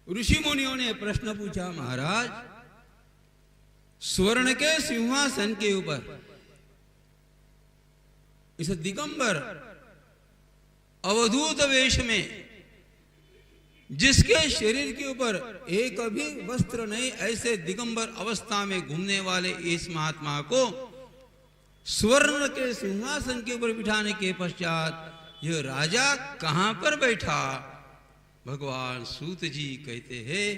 ऋषि मुनियों ने प्रश्न पूछा, महाराज स्वर्ण के सिंहासन के ऊपर इस दिगंबर अवधूत वेश में जिसके शरीर के ऊपर एक भी वस्त्र नहीं, ऐसे दिगंबर अवस्था में घूमने वाले इस महात्मा को स्वर्ण के सिंहासन के ऊपर बिठाने के पश्चात यह राजा कहां पर बैठा? भगवान सूत जी कहते हैं,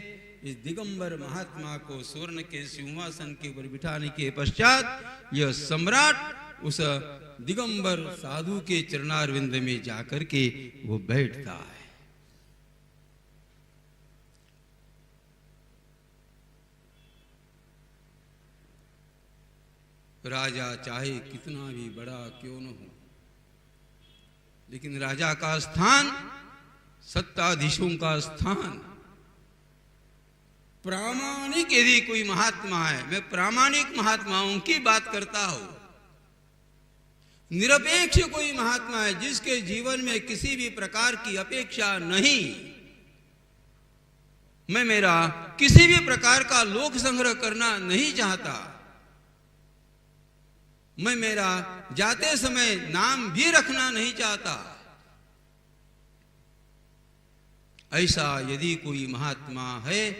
इस दिगंबर महात्मा को स्वर्ण के सिंहासन के ऊपर बिठाने के पश्चात यह सम्राट उस दिगंबर साधु के चरणारविंद में जाकर के वो बैठता है। राजा चाहे कितना भी बड़ा क्यों न हो, लेकिन राजा का स्थान, सत्ताधीशों का स्थान, प्रामाणिक यदि कोई महात्मा है, मैं प्रामाणिक महात्माओं की बात करता हूं, निरपेक्ष कोई महात्मा है जिसके जीवन में किसी भी प्रकार की अपेक्षा नहीं, मैं मेरा किसी भी प्रकार का लोक संग्रह करना नहीं चाहता, मैं मेरा जाते समय नाम भी रखना नहीं चाहता, ऐसा यदि कोई महात्मा है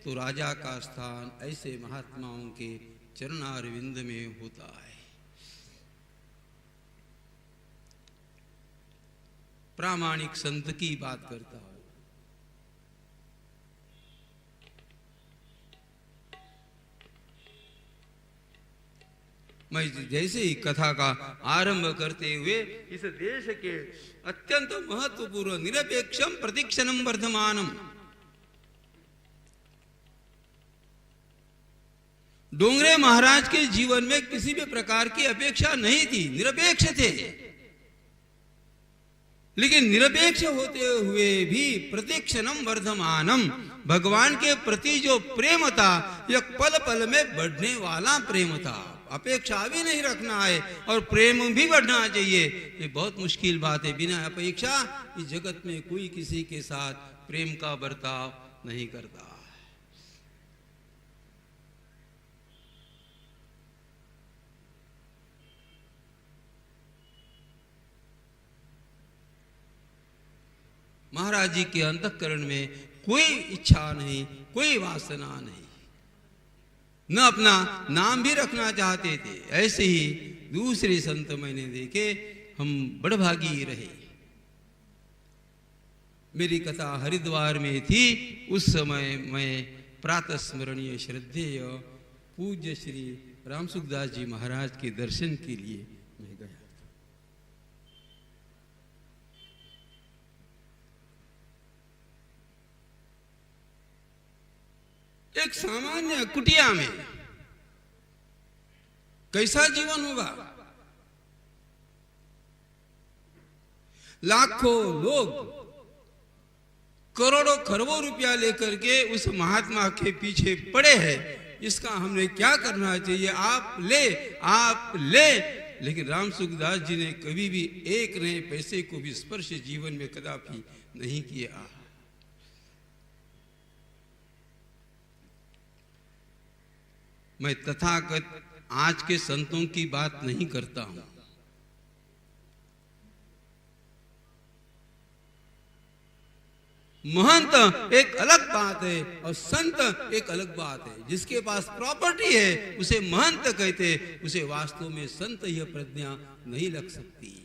तो राजा का स्थान ऐसे महात्माओं के चरणारविंद में होता है। प्रामाणिक संत की बात करता हूं। मैं जैसे ही कथा का आरंभ करते हुए इस देश के अत्यंत महत्वपूर्ण निरपेक्षम प्रतिक्षणम वर्धमानम डोंगरे महाराज के जीवन में किसी भी प्रकार की अपेक्षा नहीं थी, निरपेक्ष थे, लेकिन निरपेक्ष होते हुए भी प्रतिक्षणम वर्धमानम भगवान के प्रति जो प्रेम था यह पल पल में बढ़ने वाला प्रेम था। अपेक्षा भी नहीं रखना है और प्रेम भी बढ़ना चाहिए, ये बहुत मुश्किल बात है। बिना अपेक्षा इस जगत में कोई किसी के साथ प्रेम का बर्ताव नहीं करता। महाराज जी के अंतःकरण में कोई इच्छा नहीं, कोई वासना नहीं, न अपना नाम भी रखना चाहते थे। ऐसे ही दूसरे संत मैंने देखे, हम बड़भागी रहे। मेरी कथा हरिद्वार में थी, उस समय मैं प्रातः स्मरणीय श्रद्धेय पूज्य श्री रामसुखदास जी महाराज के दर्शन के लिए मैं गया। एक सामान्य कुटिया में कैसा जीवन होगा? लाखों लोग करोड़ों खरबों रुपया लेकर के उस महात्मा के पीछे पड़े हैं। इसका हमने क्या करना चाहिए? आप ले। लेकिन रामसुखदास जी ने कभी भी एक नए पैसे को भी स्पर्श जीवन में कदापि नहीं किया। मैं तथागत आज के संतों की बात नहीं करता हूं। महंत एक अलग बात है और संत एक अलग बात है। जिसके पास प्रॉपर्टी है उसे महंत कहते, उसे वास्तव में संत यह प्रज्ञा नहीं लग सकती।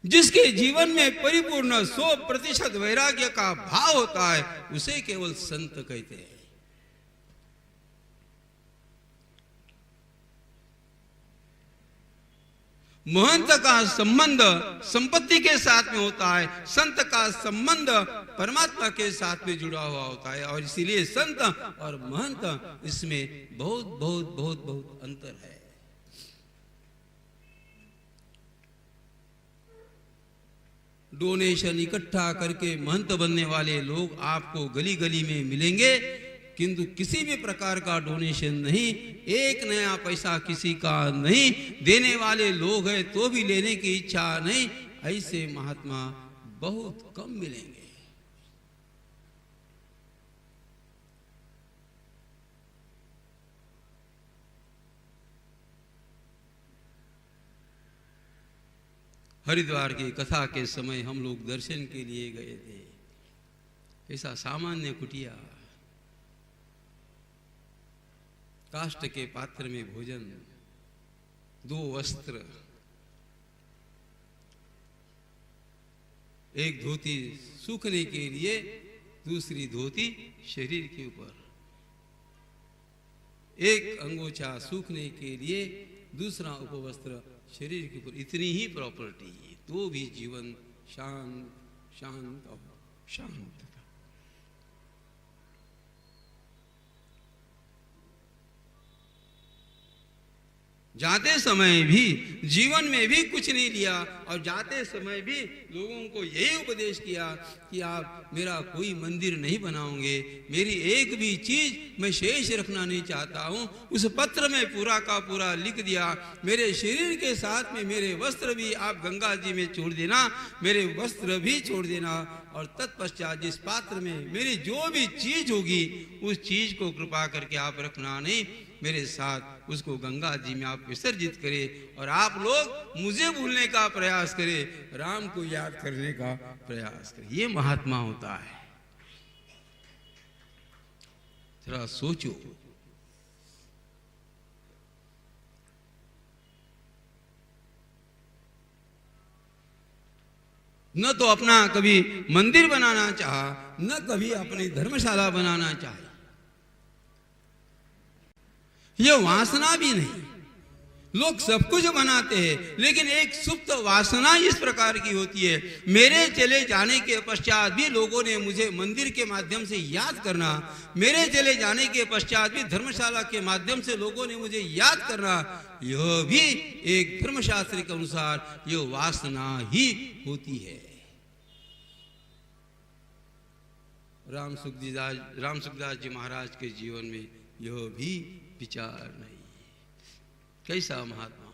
जिसके जीवन में परिपूर्ण 100% वैराग्य का भाव होता है उसे केवल संत कहते हैं। महंत का संबंध संपत्ति के साथ में होता है, संत का संबंध परमात्मा के साथ में जुड़ा हुआ होता है। और इसीलिए संत और महंत इसमें बहुत बहुत बहुत बहुत अंतर है। डोनेशन इकट्ठा करके महंत बनने वाले लोग आपको गली गली में मिलेंगे, किंतु किसी भी प्रकार का डोनेशन नहीं, एक नया पैसा किसी का नहीं, देने वाले लोग हैं तो भी लेने की इच्छा नहीं, ऐसे महात्मा बहुत कम मिलेंगे। हरिद्वार की कथा के समय हम लोग दर्शन के लिए गए थे। ऐसा सामान्य कुटिया, काष्ठ के पात्र में भोजन, 2 वस्त्र, एक धोती सूखने के लिए, दूसरी धोती शरीर के ऊपर, एक अंगोछा सूखने के लिए, दूसरा उपवस्त्र शरीर के ऊपर। इतनी ही प्रॉपर्टी, तो भी जीवन शांत शांत और शांत था। जाते समय भी जीवन में भी कुछ नहीं लिया, और जाते समय भी लोगों को यही उपदेश किया कि आप मेरा कोई मंदिर नहीं बनाओगे, मेरी एक भी चीज मैं शेष रखना नहीं चाहता हूँ। उस पत्र में पूरा का पूरा लिख दिया, मेरे शरीर के साथ में मेरे वस्त्र भी आप गंगा जी में छोड़ देना, मेरे वस्त्र भी छोड़ देना, और तत्पश्चात जिस पात्र में मेरी जो भी चीज होगी उस चीज को कृपा करके आप रखना नहीं, मेरे साथ उसको गंगा जी में आप विसर्जित करें, और आप लोग मुझे भूलने का प्रयास करें, राम को याद करने का प्रयास करें। ये महात्मा होता है। जरा सोचो, न तो अपना कभी मंदिर बनाना चाहा, न कभी अपनी धर्मशाला बनाना चाहे, ये वासना भी नहीं। लोग सब कुछ बनाते हैं, लेकिन एक सुप्त वासना इस प्रकार की होती है, मेरे चले जाने के पश्चात भी लोगों ने मुझे मंदिर के माध्यम से याद करना, मेरे चले जाने के पश्चात भी धर्मशाला के माध्यम से लोगों ने मुझे याद करना, यह भी एक धर्मशास्त्र के अनुसार यह वासना ही होती है। राम सुखदास जी महाराज के जीवन में यह भी विचार नहीं। कैसा महात्मा,